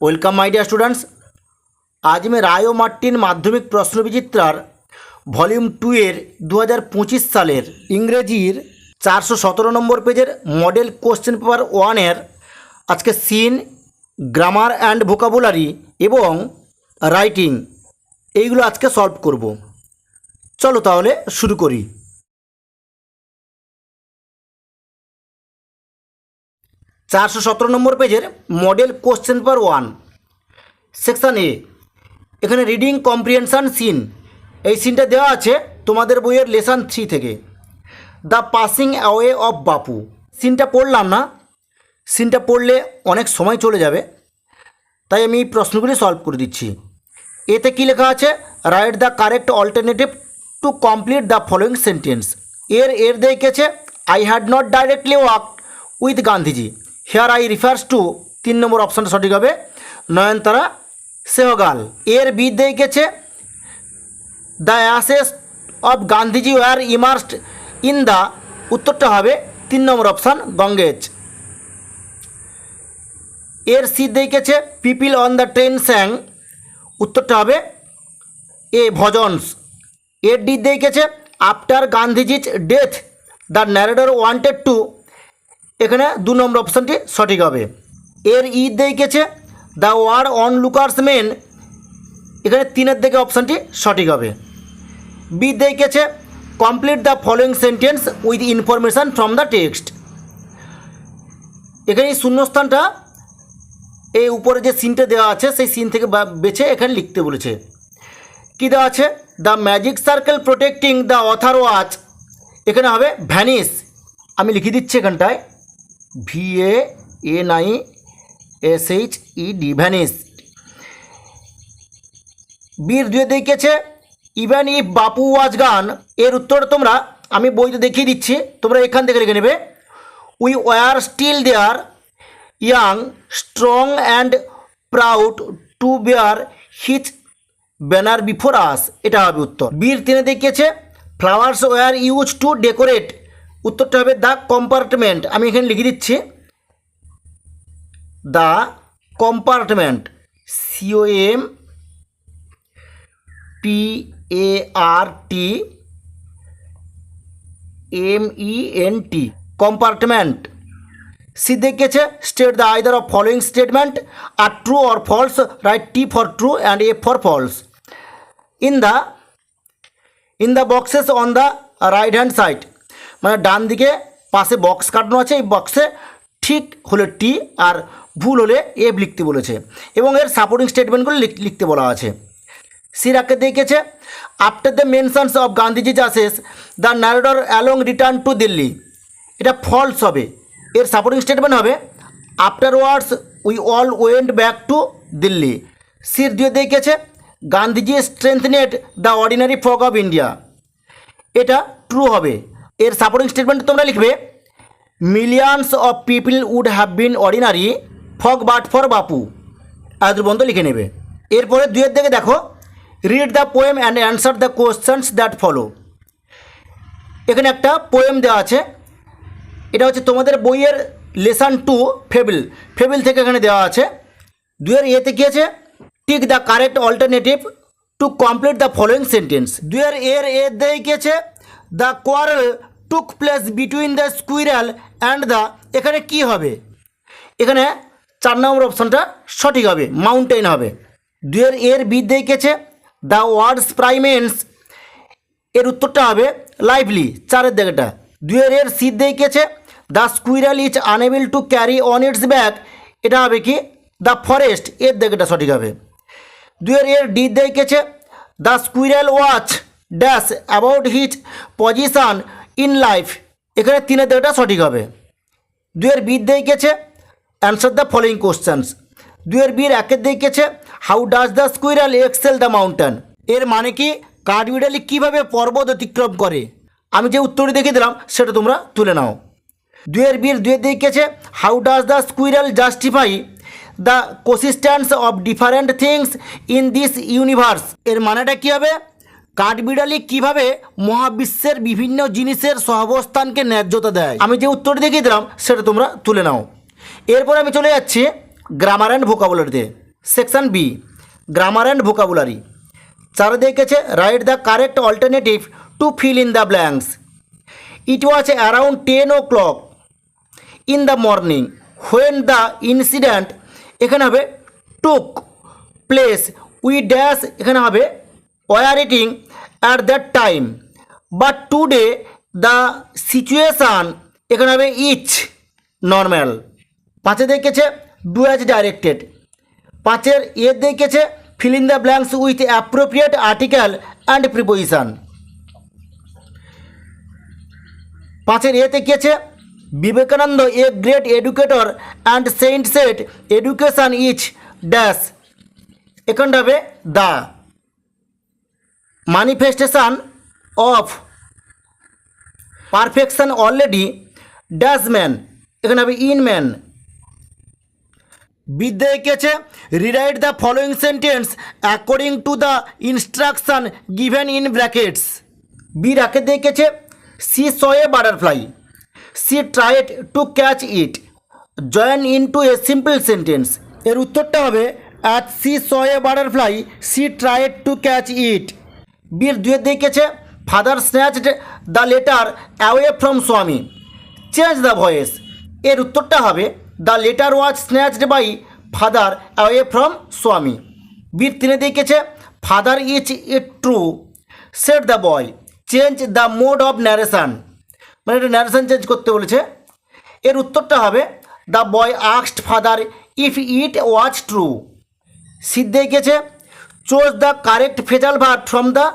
Welcome my dear students. आज मैं राय ও Martin মাধ্যমিক প্রশ্নবিচিত্রার ভলিউম 2 এর 2025 সালের ইংরেজির 417 নম্বর পেজের মডেল কোশ্চেন পেপার 1 এর আজকে সিন, গ্রামার অ্যান্ড ভোকাবুলারি এবং রাইটিং এইগুলো আজকে সলভ করব। চলো তাহলে শুরু করি। চারশো 17 নম্বর পেজের মডেল কোশ্চেন পেপার 1 সেকশন এ, এখানে রিডিং কম্প্রিহেনশন সিন, এই সিনটা দেওয়া আছে তোমাদের বইয়ের লেসন 3 থেকে। দ্য পাসিং অ্যাওয়ে অফ বাপু, সিনটা পড়লাম না, সিনটা পড়লে অনেক সময় চলে যাবে, তাই আমি প্রশ্নগুলি সলভ করে দিচ্ছি। এতে কী লেখা আছে? Write the correct alternative to complete the following sentence. এর দেখেছে I had not directly work with Gandhiji. Here I refers to 3 নম্বর অপশানটা সঠিক হবে, নয়নতারা সেহগাল। এর বি দেখেছে the ashes of Gandhiji were immersed in the, উত্তরটা হবে 3 নম্বর অপশান গঙ্গেজ। এর সি দেখেছে people on the train sang, উত্তরটা হবে এ ভজনস। এর ডি দেখেছে after Gandhiji's death the narrator wanted to, এখানে 2 নম্বর অপশানটি সঠিক হবে। এর ই দেখেছে দ্য ওয়ার অন লুকার্স মেন, এখানে 3-এর দিকে অপশানটি সঠিক হবে। বি দেখেছে complete the following sentence with information from the text, এখানে এই শূন্যস্থানটা এই উপরে যে সিনটা দেওয়া আছে সেই সিন থেকে বেছে এখানে লিখতে বলেছে। কী দেওয়া আছে? The magic circle protecting the author watch, এখানে হবে ভ্যানিস, আমি লিখে দিচ্ছি এখানটায় VANISHED ভ্যানিস। বীর দুয়ে দেখেছে ইভেন ইফ বাপু ওয়াজ গান, এর উত্তর তোমরা, আমি বইতে দেখিয়ে দিচ্ছি, তোমরা এখান থেকে লিখে নেবে we were still there young strong and proud to bear his banner before us, এটা হবে উত্তর। বীর 3 দেখিয়েছে flowers were used to decorate, উত্তরটা হবে দ্য কম্পার্টমেন্ট, আমি এখানে লিখে দিচ্ছি the compartment COMPARTMENT compartment. C দেখেছে state the either of following statement are true or false, write T for true and A for false in the boxes on the right hand side, মানে ডান দিকে পাশে box কাটানো আছে, এই বক্সে ঠিক হলে T আর ভুল হলে F লিখতে বলেছে এবং এর সাপোর্টিং স্টেটমেন্টগুলো লিখতে বলা আছে। সিরাকে দেখেছে after the mentions of Gandhiji chases the narrator along return to Delhi, এটা ফলস হবে, এর সাপোর্টিং স্টেটমেন্ট হবে afterwards we all went back to Delhi. সির দিয়ে দেখেছে Gandhiji strengthened the ordinary folk of India, এটা ট্রু হবে, এর সাপোর্টিং স্টেটমেন্ট তোমরা লিখবে millions of people would have been ordinary folk but for Bapu, এত পর্যন্ত লিখে নেবে। এরপরে 2-এর দিকে দেখো read the poem and answer the questions that follow, এখানে একটা পোয়েম দেওয়া আছে, এটা হচ্ছে তোমাদের বইয়ের লেসন 2 ফেবিল থেকে এখানে দেওয়া আছে। 2-এর এতে কী আছে? Tick the correct alternative to complete the following sentence. 2-এর এর দেয় কী আছে? The quarrel took place between the squirrel and the, এখানে কি হবে? এখানে 4 নম্বর অপশানটা সঠিক হবে, মাউন্টেন হবে। 2-এর এর বি দেখেছে দ্য ওয়ার্ডস প্রাইমেন্স, এর উত্তরটা হবে লাইভলি, 4-এর দিকেটা। 2-এর এর সি দেখেছে the squirrel is unable to carry on it's back, এটা হবে কি দ্য ফরেস্ট, এর দিকেটা সঠিক হবে। 2-এর এর ডি দেখেছে the squirrel watch dash about his position in life, এখানে 3-এর দিকেটা সঠিক হবে। 2-এর বি দেখেছে অ্যান্সার দ্য ফলোয়িং কোশ্চেন্স। 2-এর বির 1-এর দেখেছে how does the squirrel excel the mountain, এর মানে কি কাঠবিড়ালি কীভাবে পর্বত অতিক্রম করে, আমি যে উত্তরটি দেখে দিলাম সেটা তোমরা তুলে নাও। 2-এর বির 2-এর দেখেছে how does the squirrel justify the coexistence of different things in this universe, এর মানেটা কী হবে? কাঠবিড়ালি কীভাবে মহাবিশ্বের বিভিন্ন জিনিসের সহাবস্থানকে ন্যায্যতা দেয়, আমি যে উত্তরটি দেখিয়ে দিলাম সেটা তোমরা তুলে নাও। এরপর আমি চলে যাচ্ছি গ্রামার অ্যান্ড ভোকাবুলারিতে। Section B grammar and vocabulary. 4 দেখেছে write the correct alternative to fill in the blanks. It was around 10 o'clock in the morning when the incident, এখানে হবে টুক প্লেস, উই ড্যাশ, এখানে হবে were eating at that time, but today the situation, এখানে হবে each normal. 5 দেখেছে do as directed. 5 দেখেছে fill in the blanks with appropriate article and preposition. 5 দেখেছে Vivekananda a great educator and saint set education each dash, এখানটা হবে the manifestation of perfection already dash man, এখানে হবে in man. বিদ্যা এঁকেছে rewrite the following sentence according to the instruction given in brackets. বি রাকে দেখেছে she saw a butterfly, she tried to catch it, join into a simple sentence. এর উত্তরটা হবে at she saw a butterfly she tried to catch it. বির 2 দেখেছে father snatched the letter away from Swami, change the voice. এর উত্তরটা হবে the letter was snatched by father away from Swami. বির 3 দেখেছে father is it true said the boy, change the mode of narration, মানে এটা narration change করতে বলেছে। এর উত্তরটা হবে the boy asked father if it was true. সিদ্ধ দেখেছে choose the correct phrasal verb from the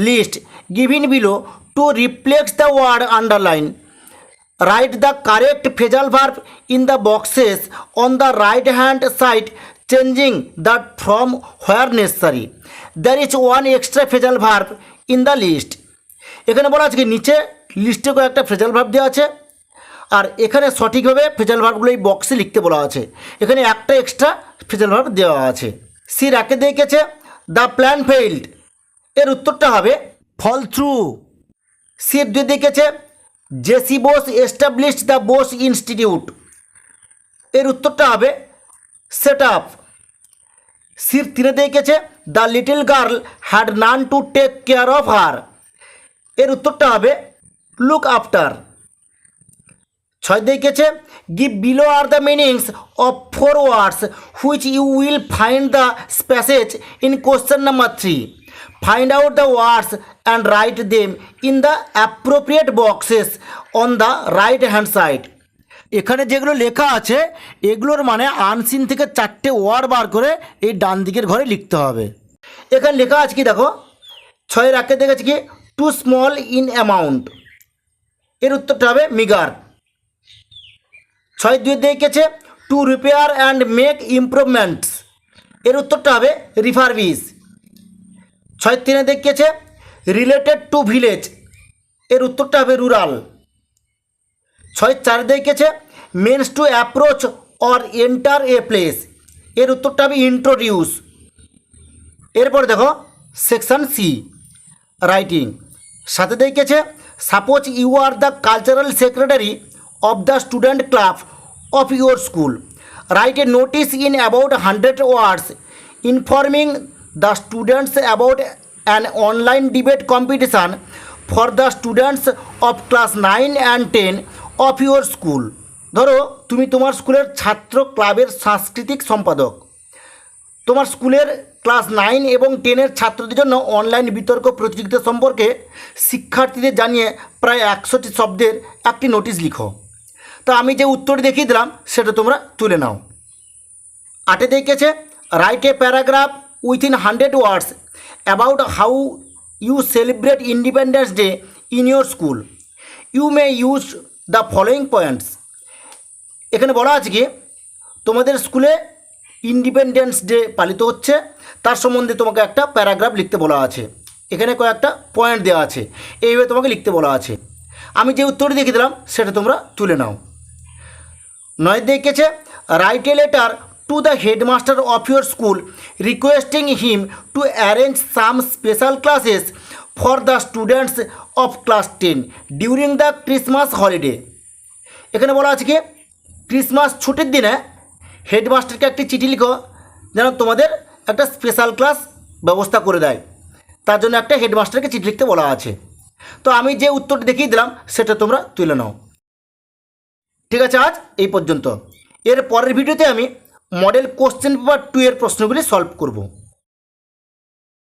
list given below to replace the word underline, write the correct phrasal verb in the boxes on the right hand side changing that from where necessary, there is one extra phrasal verb in the list. এখানে বলা আছে কি নিচে লিস্টে কয়েকটা phrasal verb দেওয়া আছে, আর এখানে সঠিকভাবে ফ্রেজাল ভার্বগুলো এই বক্সে লিখতে বলা আছে, এখানে একটা এক্সট্রা ফ্রেজাল ভার্ব দেওয়া আছে। সি রাকে দেখেছে দ্য প্ল্যান ফেইল্ড, এর উত্তরটা হবে ফল থ্রু। সির 2 দেখেছে J C Bose established the Bose institute, এর উত্তরটা হবে সেট আপ। সির 3 দেখেছে the little girl had none to take care of her, এর উত্তরটা হবে লুক আফটার। 6 দেখেছে give below are the meanings of 4 words which you will find the passage in question number 3, find out the words and write them in the appropriate boxes on the right hand side. এখানে যেগুলো লেখা আছে এগুলোর মানে unseen থেকে 4টে word বার করে এই ডান দিকের ঘরে লিখতে হবে। এখানে লেখা আছে কি দেখো, 6 রাখতে দেখেছি কি টু স্মল ইন অ্যামাউন্ট, এর উত্তরটা হবে মিগার। 6 দেখেছে to repair and make improvements, এর উত্তরটা হবে রিফারবিশ। 6 দেখেছে রিলেটেড টু ভিলেজ, এর উত্তরটা হবে রুরাল। 6 দেখেছে means to approach or enter a place, এর উত্তরটা হবে ইন্ট্রোডিউস। এরপর দেখো সেকশন সি রাইটিং। 7 দেখেছে suppose you are the cultural secretary of the student club of your school, write a notice in about 100 words informing the students about an online debate competition for the students of class 9 and 10 of your school. ধরো তুমি তোমার স্কুলের ছাত্র ক্লাবের সাংস্কৃতিক সম্পাদক, তোমার স্কুলের ক্লাস 9 এবং 10 ছাত্রদের জন্য অনলাইন বিতর্ক প্রতিযোগিতা সম্পর্কে শিক্ষার্থীদের জানিয়ে প্রায় 100টি শব্দের একটি নোটিশ লিখো। তা আমি যে উত্তরটি দেখিয়ে দিলাম সেটা তোমরা তুলে নাও। 8 দেখেছে write a paragraph within 100 words about how you celebrate Independence Day in your school, you may use the following points. এখানে বলা আছে কি তোমাদের স্কুলে ইন্ডিপেন্ডেন্স ডে পালিত হচ্ছে, তার সম্বন্ধে তোমাকে একটা প্যারাগ্রাফ লিখতে বলা আছে, এখানে কয়েকটা পয়েন্ট দেওয়া আছে, এইভাবে তোমাকে লিখতে বলা আছে। আমি যে উত্তরটি দেখিয়ে দিলাম সেটা তোমরা তুলে নাও। 9 দেখেছে write a letter to the headmaster of your school requesting him to arrange some special classes for the students of class 10 during the Christmas holiday. এখানে বলা আছে কি ক্রিসমাস ছুটির দিনে হেডমাস্টারকে একটি চিঠি লিখো যেন তোমাদের একটা স্পেশাল ক্লাস ব্যবস্থা করে দেয়, তার জন্য একটা হেডমাস্টারকে চিঠি লিখতে বলা আছে। তো আমি যে উত্তরটি দেখিয়ে দিলাম সেটা তোমরা তুলে নাও। ঠিক আছে, আজ এই পর্যন্ত। এর পরের ভিডিওতে আমি মডেল কোশ্চেন পেপার 2 এর প্রশ্নগুলি সলভ করব।